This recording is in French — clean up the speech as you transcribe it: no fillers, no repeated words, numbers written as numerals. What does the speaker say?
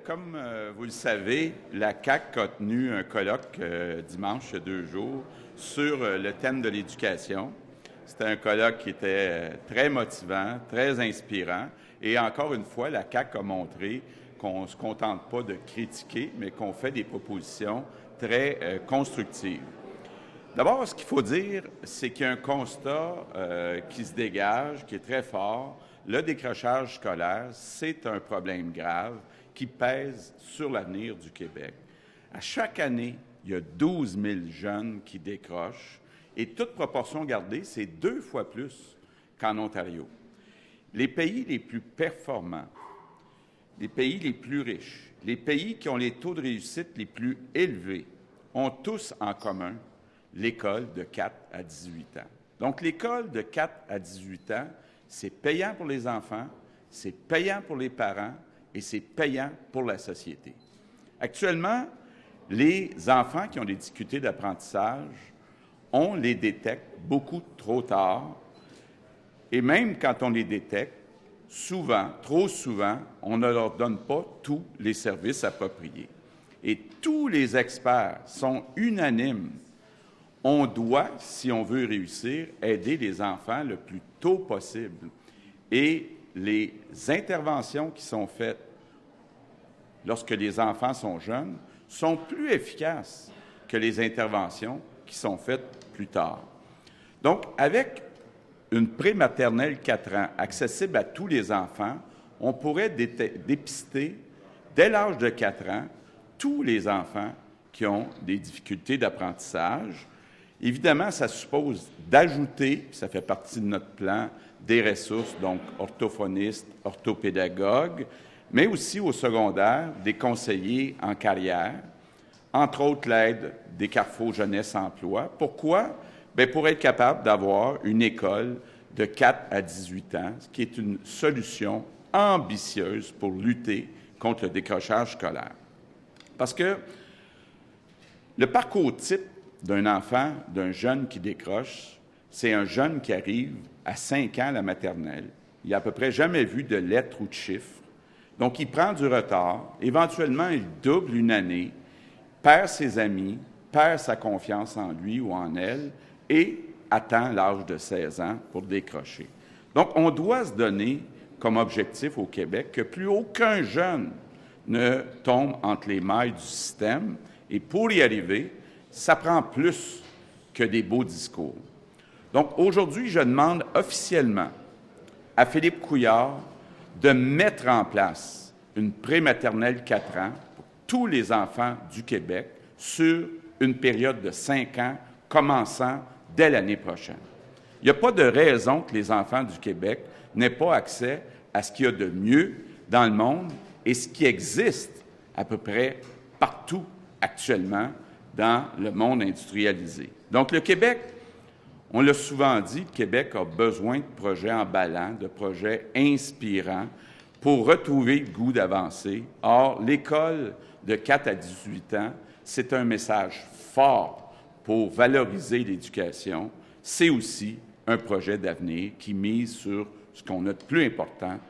Comme vous le savez, la CAQ a tenu un colloque dimanche, il y a 2 jours, sur le thème de l'éducation. C'était un colloque qui était très motivant, très inspirant. Et encore une fois, la CAQ a montré qu'on ne se contente pas de critiquer, mais qu'on fait des propositions très constructives. D'abord, ce qu'il faut dire, c'est qu'il y a un constat qui se dégage, qui est très fort. Le décrochage scolaire, c'est un problème grave qui pèse sur l'avenir du Québec. À chaque année, il y a 12 000 jeunes qui décrochent et toute proportion gardée, c'est 2 fois plus qu'en Ontario. Les pays les plus performants, les pays les plus riches, les pays qui ont les taux de réussite les plus élevés ont tous en commun l'école de 4 à 18 ans. Donc, l'école de 4 à 18 ans, c'est payant pour les enfants, c'est payant pour les parents et c'est payant pour la société. Actuellement, les enfants qui ont des difficultés d'apprentissage, on les détecte beaucoup trop tard et même quand on les détecte, souvent, trop souvent, on ne leur donne pas tous les services appropriés. Et tous les experts sont unanimes. On doit, si on veut réussir, aider les enfants le plus tôt possible. Et les interventions qui sont faites lorsque les enfants sont jeunes sont plus efficaces que les interventions qui sont faites plus tard. Donc, avec une prématernelle 4 ans accessible à tous les enfants, on pourrait dépister, dès l'âge de 4 ans, tous les enfants qui ont des difficultés d'apprentissage. Évidemment, ça suppose d'ajouter, ça fait partie de notre plan, des ressources, donc orthophonistes, orthopédagogues, mais aussi au secondaire, des conseillers en carrière, entre autres l'aide des Carrefour Jeunesse Emploi. Pourquoi? Bien, pour être capable d'avoir une école de 4 à 18 ans, ce qui est une solution ambitieuse pour lutter contre le décrochage scolaire. Parce que le parcours type d'un enfant, d'un jeune qui décroche, c'est un jeune qui arrive à 5 ans à la maternelle. Il n'a à peu près jamais vu de lettres ou de chiffres. Donc, il prend du retard. Éventuellement, il double une année, perd ses amis, perd sa confiance en lui ou en elle et atteint l'âge de 16 ans pour décrocher. Donc, on doit se donner comme objectif au Québec que plus aucun jeune ne tombe entre les mailles du système. Et pour y arriver, ça prend plus que des beaux discours. Donc, aujourd'hui, je demande officiellement à Philippe Couillard de mettre en place une prématernelle 4 ans pour tous les enfants du Québec sur une période de 5 ans, commençant dès l'année prochaine. Il n'y a pas de raison que les enfants du Québec n'aient pas accès à ce qu'il y a de mieux dans le monde et ce qui existe à peu près partout actuellement dans le monde industrialisé. Donc, le Québec, on l'a souvent dit, le Québec a besoin de projets emballants, de projets inspirants pour retrouver le goût d'avancer. Or, l'école de 4 à 18 ans, c'est un message fort pour valoriser l'éducation. C'est aussi un projet d'avenir qui mise sur ce qu'on a de plus important,